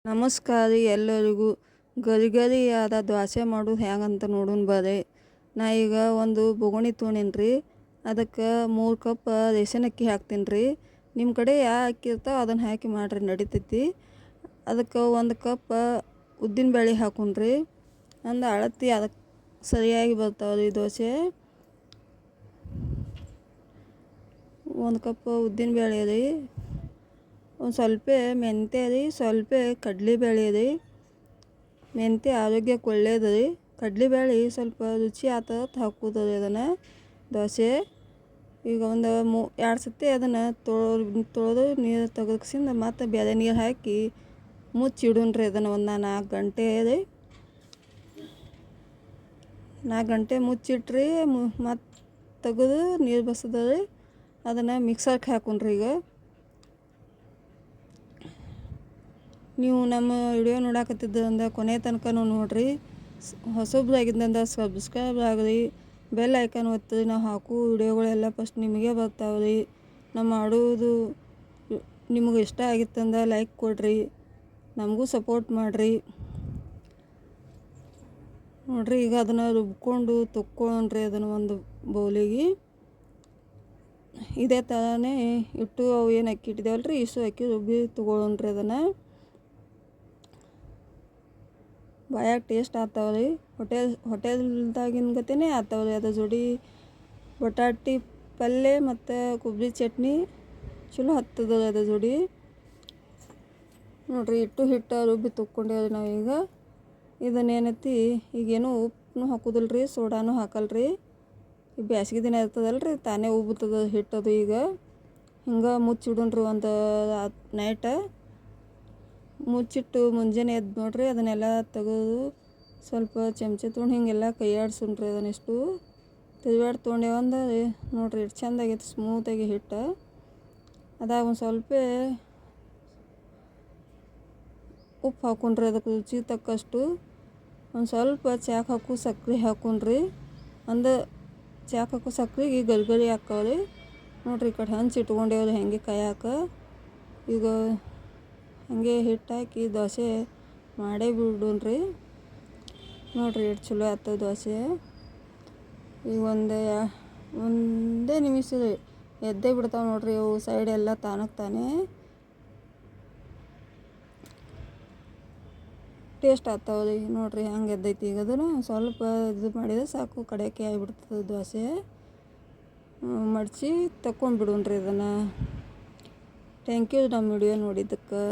ನಮಸ್ಕಾರ ರೀ ಎಲ್ಲರಿಗೂ. ಗರಿಗರಿಯಾದ ದ್ವಾಸೆ ಮಾಡೋದು ಹೆಂಗಂತ ನೋಡೋಣ ಬರ್ರಿ. ನಾ ಈಗ ಒಂದು ಬೊಗಣಿ ತೊಗೊಂಡೀನಿ ರೀ. ಅದಕ್ಕೆ 3 ಕಪ್ ರೇಷನ್ ಅಕ್ಕಿ ಹಾಕ್ತೀನಿ ರೀ. ನಿಮ್ಮ ಕಡೆ ಯಾವ ಅಕ್ಕಿ ಇರ್ತಾವೆ ಅದನ್ನು ಹಾಕಿ ಮಾಡಿರಿ ನಡಿತೈತಿ. ಅದಕ್ಕೆ 1 ಕಪ್ ಉದ್ದಿನ ಬೇಳೆ ಹಾಕೋಣ ರೀ. ಒಂದು ಅಳತೆ ಅದಕ್ಕೆ ಸರಿಯಾಗಿ ಬರ್ತಾವೆ ರೀ ದೋಸೆ. 1 ಕಪ್ ಉದ್ದಿನ ಬೇಳೆ ರೀ, ಒಂದು ಸ್ವಲ್ಪ ಮೆಂತ್ಯ ರೀ, ಸ್ವಲ್ಪ ಕಡಲೆಬೇಳೆ ರೀ. ಮೆಂತ್ಯ ಆರೋಗ್ಯಕ್ಕೆ ಒಳ್ಳೇದು ರೀ. ಕಡಲೆಬೇಳೆ ಸ್ವಲ್ಪ ರುಚಿ ಆತತ್ ಹಾಕೋದು ರೀ ಅದನ್ನು ದೋಸೆ. ಈಗ ಒಂದು 2 ಸತಿ ಅದನ್ನು ತೊಳೆದು ನೀರು ತೆಗೆದ್ಕಿಸಿಂದ ಮತ್ತು ಬೇರೆ ನೀರು ಹಾಕಿ ಮುಚ್ಚಿಡೋಣ ರೀ ಅದನ್ನು ಒಂದು 4 ಗಂಟೆ ರೀ. 4 ಗಂಟೆ ಮುಚ್ಚಿಟ್ರಿ ಮತ್ತು ತೆಗೆದು ನೀರು ಬಸದ ರೀ ಅದನ್ನು ಮಿಕ್ಸರ್ಗೆ ಹಾಕೋಣ ರೀ. ಈಗ ನೀವು ನಮ್ಮ ವಿಡಿಯೋ ನೋಡಾಕತ್ತಿದ್ದಂದ ಕೊನೆ ತನಕನೂ ನೋಡಿರಿ. ಹೊಸಬ್ರಾಗಿದ್ದಂದ ಸಬ್ಸ್ಕ್ರೈಬ್ ಆಗಿರಿ, ಬೆಲ್ ಐಕಾನ್ ಒತ್ತಿರಿ. ನಾವು ಹಾಕೋ ವಿಡಿಯೋಗಳೆಲ್ಲ ಫಸ್ಟ್ ನಿಮಗೆ ಬರ್ತಾವೆ ರೀ. ನಾವು ಮಾಡೋದು ನಿಮಗೆ ಇಷ್ಟ ಆಗಿತ್ತಂದ ಲೈಕ್ ಕೊಡಿರಿ, ನಮಗೂ ಸಪೋರ್ಟ್ ಮಾಡಿರಿ ನೋಡಿರಿ. ಈಗ ಅದನ್ನು ರುಬ್ಕೊಂಡು ತೊಕ್ಕೊಳ್ಳೋಣ್ರಿ ಅದನ್ನು ಒಂದು ಬೌಲಿಗೆ. ಇದೇ ಥರನೇ ಇಟ್ಟು ಅವು ಏನು ಅಕ್ಕಿ ಇಟ್ಟಿದ್ದೇವಲ್ಲ ರೀ, ಇಷ್ಟು ಅಕ್ಕಿ ರುಬ್ಬಿ ತೊಗೊಳ್ಳೋಣ್ರಿ ಅದನ್ನು. ಬಾಯಾಗ ಟೇಸ್ಟ್ ಆಗ್ತಾವೆ ರೀ. ಹೋಟೆಲ್ದಾಗಿನ ಗತೆನೇ ಆಗ್ತಾವೆ ರೀ. ಅದ್ರ ಜೋಡಿ ಬಟಾಟಿ ಪಲ್ಯ ಮತ್ತು ಕೊಬ್ಬರಿ ಚಟ್ನಿ ಚಲೋ ಹತ್ತದ ಅದ್ರ ಜೋಡಿ ನೋಡಿರಿ. ಹಿಟ್ಟು ರುಬ್ಬಿ ತೊಕ್ಕೊಂಡೇವ್ರಿ ನಾವೀಗ. ಇದನ್ನೇನೈತಿ ಈಗೇನು ಉಪ್ಪು ಹಾಕೋದಿಲ್ಲ ರೀ, ಸೋಡಾನು ಹಾಕಲ್ರಿ. ಈ ಬ್ಯಾಸ್ಗೆ ದಿನ ಇರ್ತದಲ್ಲ ರೀ, ತಾನೇ ಉಬ್ಬುತ್ತದೆ ಹಿಟ್ಟದು. ಈಗ ಹಿಂಗೆ ಮುಚ್ಚಿಡೋಣ್ರಿ ಒಂದು ನೈಟ. ಮುಚ್ಚಿಟ್ಟು ಮುಂಜಾನೆ ಎದ್ದು ನೋಡಿರಿ ಅದನ್ನೆಲ್ಲ ತೆಗೆದು ಸ್ವಲ್ಪ ಚಮಚ ತೊಗೊಂಡು ಹಿಂಗೆಲ್ಲ ಕೈಯಾಡ್ಸೋಣ್ರಿ. ಅದನ್ನಿಷ್ಟು ತಿರುವಾಡಿ ತೊಗೊಂಡೇವಂದ್ರೆ ನೋಡಿರಿ ಎಷ್ಟು ಚೆಂದ ಆಗೈತೆ ಸ್ಮೂತಾಗಿ ಹಿಟ್ಟು. ಅದಾಗ ಒಂದು ಸ್ವಲ್ಪ ಉಪ್ಪು ಹಾಕೊಂಡ್ರಿ, ಅದಕ್ಕೆ ರುಚಿ ತಕ್ಕಷ್ಟು. ಒಂದು ಸ್ವಲ್ಪ ಚಾಕ್ ಹಾಕು ಸಕ್ರೆ ಹಾಕೊಂಡ್ರಿ. ಒಂದು ಚಾಕ್ ಹಾಕೋ ಸಕ್ರೆಗೆ ಗರಿ ಹಾಕವ್ರಿ ನೋಡಿರಿ. ಈ ಕಡೆ ಹಂಚಿ ಇಟ್ಕೊಂಡೇವ್ರಿ ಹಾಗೆ ಕಾಯಾಕ. ಈಗ ಹಾಗೆ ಹಿಟ್ಟು ಹಾಕಿ ದೋಸೆ ಮಾಡೇ ಬಿಡೋಣ್ರಿ. ನೋಡಿರಿ ಎಷ್ಟು ಚಲೋ ಆಗ್ತದೆ ದೋಸೆ. ಈಗ ಒಂದೇ ನಿಮಿಷ ರೀ ಎದ್ದೇ ಬಿಡ್ತಾವೆ ನೋಡಿರಿ ಅವು ಸೈಡೆಲ್ಲ ತಾನಕ್ಕೆ ತಾನೇ. ಟೇಸ್ಟ್ ಆಗ್ತಾವೆ ರೀ ನೋಡಿರಿ. ಹಂಗೆ ಎದ್ದೈತಿ. ಈಗ ಅದನ್ನು ಸ್ವಲ್ಪ ಇದು ಮಾಡಿದರೆ ಸಾಕು, ಕಡೆಗೆ ಆಗಿಬಿಡ್ತದೆ ದೋಸೆ. ಮಡಚಿ ತಗೊಂಡ್ಬಿಡೋಣ್ರಿ ಅದನ್ನು. ಥ್ಯಾಂಕ್ ಯು ನಮ್ಮ ವಿಡಿಯೋ ನೋಡಿದ್ದಕ್ಕೆ.